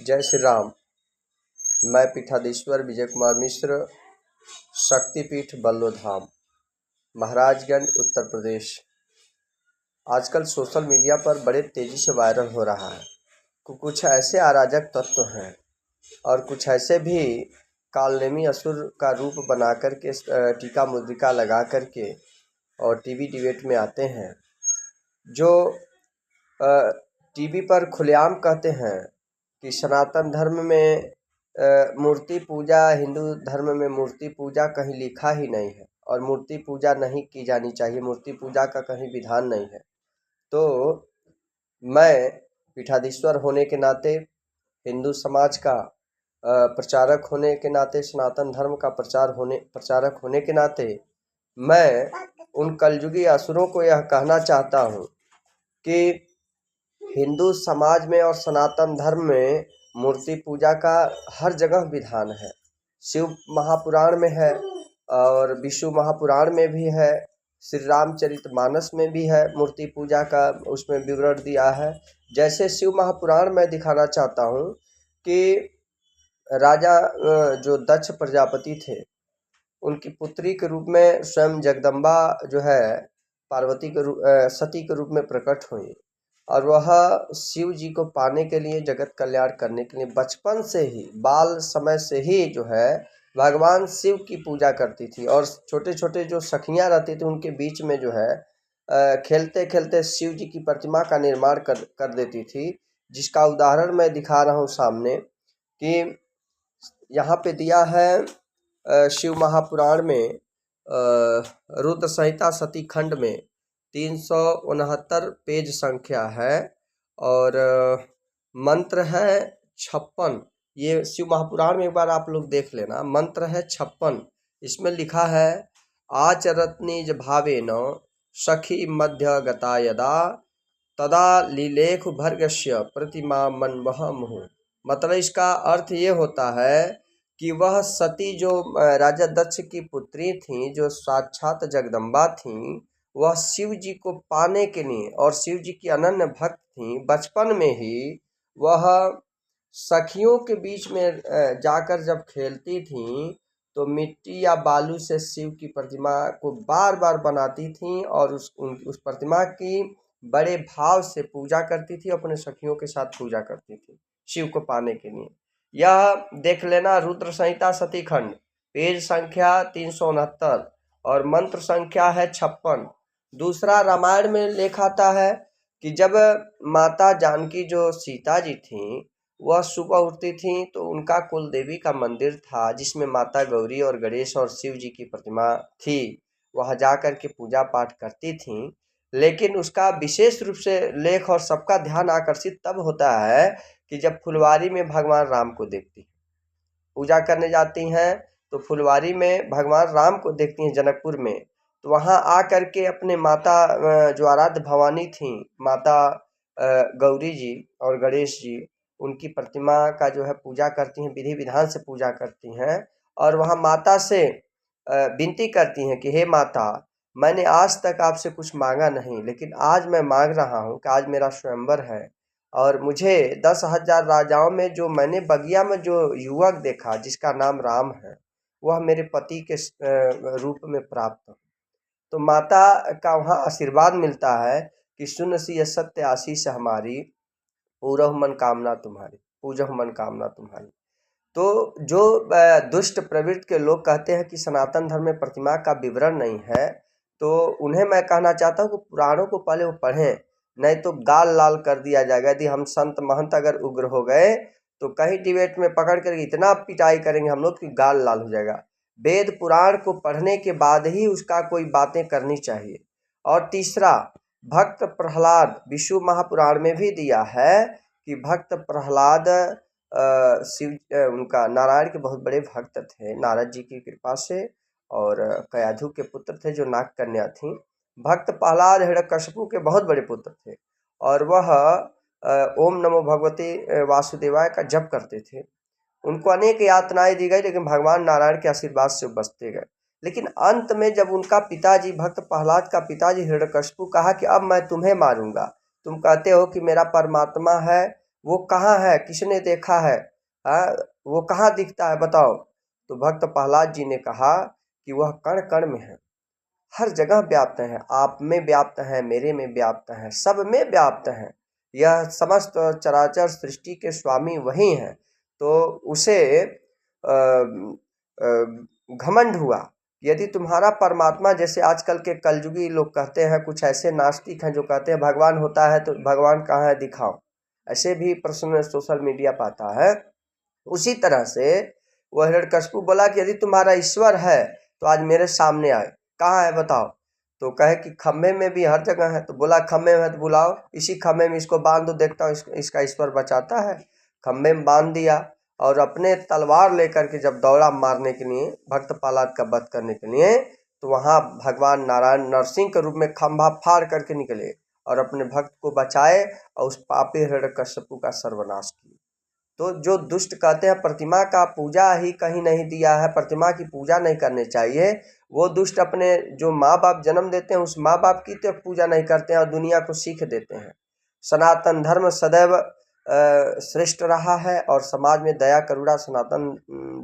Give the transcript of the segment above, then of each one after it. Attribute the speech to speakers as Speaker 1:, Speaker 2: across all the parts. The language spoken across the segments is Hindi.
Speaker 1: जय श्री राम। मैं पीठाधीश्वर विजय कुमार मिश्र, शक्तिपीठ बल्लोधाम, महाराजगंज, उत्तर प्रदेश। आजकल सोशल मीडिया पर बड़े तेज़ी से वायरल हो रहा है। कुछ ऐसे अराजक तत्व हैं और कुछ ऐसे भी कालनेमी असुर का रूप बना कर के टीका मुद्रिका लगा कर के और टीवी डिबेट में आते हैं, जो टीवी पर खुलेआम कहते हैं कि सनातन धर्म में मूर्ति पूजा, हिंदू धर्म में मूर्ति पूजा कहीं लिखा ही नहीं है और मूर्ति पूजा नहीं की जानी चाहिए, मूर्ति पूजा का कहीं विधान नहीं है। तो मैं पीठाधीश्वर होने के नाते, हिंदू समाज का प्रचारक होने के नाते, सनातन धर्म का प्रचारक होने के नाते मैं उन कलयुगी असुरों को यह कहना चाहता हूँ कि हिंदू समाज में और सनातन धर्म में मूर्ति पूजा का हर जगह विधान है। शिव महापुराण में है और विष्णु महापुराण में भी है, श्री रामचरितमानस में भी है मूर्ति पूजा का, उसमें विवरण दिया है। जैसे शिव महापुराण में दिखाना चाहता हूँ कि राजा जो दक्ष प्रजापति थे, उनकी पुत्री के रूप में स्वयं जगदम्बा जो है पार्वती के रूप सती के रूप में प्रकट हुई और वह शिव जी को पाने के लिए, जगत कल्याण करने के लिए बचपन से ही, बाल समय से ही जो है भगवान शिव की पूजा करती थी और छोटे छोटे जो सखियां रहती थी उनके बीच में जो है खेलते खेलते शिव जी की प्रतिमा का निर्माण कर देती थी, जिसका उदाहरण मैं दिखा रहा हूँ सामने कि यहाँ पे दिया है शिव महापुराण में रुद्र संहिता सती खंड में 369 पेज संख्या है और मंत्र है 56। ये शिव महापुराण में एक बार आप लोग देख लेना, मंत्र है 56। इसमें लिखा है आचरत्निज भावेन सखी मध्य गता यदा तदा लीलेख भर्गस्य प्रतिमा मनमह मुहु। मतलब इसका अर्थ ये होता है कि वह सती जो राजा दक्ष की पुत्री थी, जो साक्षात जगदम्बा थी, वह शिव जी को पाने के लिए और शिव जी की अनन्य भक्त थी। बचपन में ही वह सखियों के बीच में जाकर जब खेलती थी तो मिट्टी या बालू से शिव की प्रतिमा को बार बार बनाती थी और उस प्रतिमा की बड़े भाव से पूजा करती थी, अपने सखियों के साथ पूजा करती थी शिव को पाने के लिए। यह देख लेना रुद्र संहिता सती खंड, पेज संख्या 369 और मंत्र संख्या है 56। दूसरा रामायण में लेख आता है कि जब माता जानकी जो सीता जी थी, वह सुबह उठती थी तो उनका कुल देवी का मंदिर था जिसमें माता गौरी और गणेश और शिव जी की प्रतिमा थी, वह जाकर के पूजा पाठ करती थी। लेकिन उसका विशेष रूप से लेख और सबका ध्यान आकर्षित तब होता है कि जब फुलवारी में भगवान राम को देखती हैं, पूजा करने जाती हैं तो फुलवारी में भगवान राम को देखती हैं जनकपुर में, तो वहाँ आ करके अपने माता जो आराध्य भवानी थी, माता गौरी जी और गणेश जी, उनकी प्रतिमा का जो है पूजा करती हैं, विधि विधान से पूजा करती हैं और वहाँ माता से विनती करती हैं कि हे माता, मैंने आज तक आपसे कुछ मांगा नहीं, लेकिन आज मैं मांग रहा हूँ कि आज मेरा स्वयंवर है और मुझे 10,000 राजाओं में जो मैंने बगिया में जो युवक देखा जिसका नाम राम है, वह मेरे पति के रूप में प्राप्त हो। तो माता का वहाँ आशीर्वाद मिलता है कि सुन सी सत्य आशीष हमारी, पूरह मन कामना तुम्हारी, पूजह मन कामना तुम्हारी। तो जो दुष्ट प्रवृत्ति के लोग कहते हैं कि सनातन धर्म में प्रतिमा का विवरण नहीं है, तो उन्हें मैं कहना चाहता हूँ कि पुराणों को पहले वो पढ़ें, नहीं तो गाल लाल कर दिया जाएगा। यदि हम संत महंत अगर उग्र हो गए तो कहीं डिबेट में पकड़ कर इतना पिटाई करेंगे हम लोग कि गाल लाल हो जाएगा। वेद पुराण को पढ़ने के बाद ही उसका कोई बातें करनी चाहिए। और तीसरा, भक्त प्रहलाद, विष्णु महापुराण में भी दिया है कि भक्त प्रहलाद शिव उनका नारायण के बहुत बड़े भक्त थे, नारद जी की कृपा से, और कयाधु के पुत्र थे जो नाग कन्या थी। भक्त प्रहलाद हिरण्यकशिपु के बहुत बड़े पुत्र थे और वह ओम नमो भगवते वासुदेवाय का जप करते थे। उनको अनेक यातनाएं दी गई लेकिन भगवान नारायण के आशीर्वाद से बचते गए। लेकिन अंत में जब उनका पिताजी, भक्त प्रहलाद का पिताजी हिरण्यकशिपु कहा कि अब मैं तुम्हें मारूंगा, तुम कहते हो कि मेरा परमात्मा है वो कहाँ है, किसने देखा है? वो कहाँ दिखता है बताओ? तो भक्त प्रहलाद जी ने कहा कि वह कण कण में है, हर जगह व्याप्त है, आप में व्याप्त है, मेरे में व्याप्त है, सब में व्याप्त है। यह समस्त चराचर सृष्टि के स्वामी वही हैं। तो उसे घमंड हुआ। यदि तुम्हारा परमात्मा, जैसे आजकल के कलयुगी लोग कहते हैं, कुछ ऐसे नास्तिक हैं जो कहते हैं भगवान होता है तो भगवान कहाँ है दिखाओ, ऐसे भी प्रश्न सोशल मीडिया पर आता है। उसी तरह से वह हिरण्यकशिपु बोला कि यदि तुम्हारा ईश्वर है तो आज मेरे सामने आए, कहाँ है बताओ? तो कहे कि खम्भे में भी हर जगह है। तो बोला खम्भे में है तो बुलाओ, इसी खम्भे में इसको बांध दो, देखता हूँ इसका ईश्वर बचाता है। खम्भे में बांध दिया और अपने तलवार लेकर के जब दौड़ा मारने के लिए, भक्त प्रहलाद का वध करने के लिए, तो वहाँ भगवान नारायण नरसिंह के रूप में खंभा फाड़ करके निकले और अपने भक्त को बचाए और उस पापी हिरण्यकशिपु का सर्वनाश किए। तो जो दुष्ट कहते हैं प्रतिमा का पूजा ही कहीं नहीं दिया है, प्रतिमा की पूजा नहीं करनी चाहिए, वो दुष्ट अपने जो माँ बाप जन्म देते हैं उस माँ बाप की तो पूजा नहीं करते हैं और दुनिया को सीख देते हैं। सनातन धर्म सदैव श्रेष्ठ रहा है और समाज में दया करुणा सनातन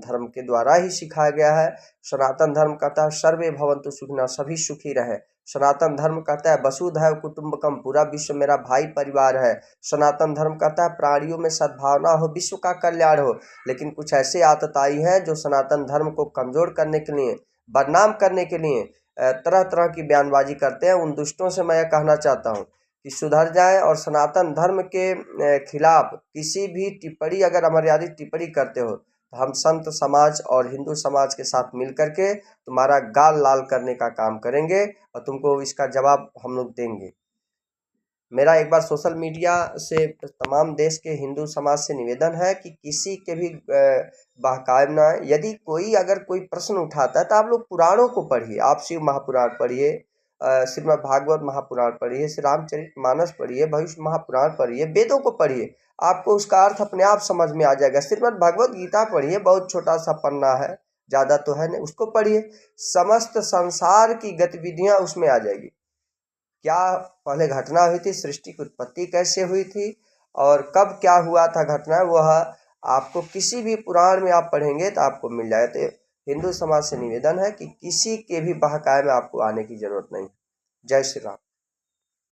Speaker 1: धर्म के द्वारा ही सिखाया गया है। सनातन धर्म कहता है सर्वे भवन्तु सुखिनः, सभी सुखी रहे। सनातन धर्म कहता है वसुधैव कुटुम्बकम, पूरा विश्व मेरा भाई परिवार है। सनातन धर्म कहता है प्राणियों में सद्भावना हो, विश्व का कल्याण हो। लेकिन कुछ ऐसे आतताई हैं जो सनातन धर्म को कमजोर करने के लिए, बदनाम करने के लिए तरह तरह की बयानबाजी करते हैं। उन दुष्टों से मैं कहना चाहता हूँ कि सुधर जाएं और सनातन धर्म के खिलाफ किसी भी टिप्पणी, अगर अमर्यादित टिप्पणी करते हो तो हम संत समाज और हिंदू समाज के साथ मिल करके तुम्हारा गाल लाल करने का काम करेंगे और तुमको इसका जवाब हम लोग देंगे। मेरा एक बार सोशल मीडिया से तमाम देश के हिंदू समाज से निवेदन है कि किसी के भी बहकावे ना, यदि कोई अगर कोई प्रश्न उठाता है तो आप लोग पुराणों को पढ़िए, आप शिव महापुराण पढ़िए, श्रीमद् भागवत महापुराण पढ़िए, श्री रामचरितमानस पढ़िए, भविष्य महापुराण पढ़िए, वेदों को पढ़िए, आपको उसका अर्थ अपने आप समझ में आ जाएगा। श्रीमद् भगवत गीता पढ़िए, बहुत छोटा सा पन्ना है, ज़्यादा तो है नहीं, उसको पढ़िए, समस्त संसार की गतिविधियाँ उसमें आ जाएगी। क्या पहले घटना हुई थी, सृष्टि की उत्पत्ति कैसे हुई थी और कब क्या हुआ था घटना, वह आपको किसी भी पुराण में आप पढ़ेंगे तो आपको मिल जाए। तो हिंदू समाज से निवेदन है कि किसी के भी बहकावे में आपको आने की जरूरत नहीं। जय श्री राम।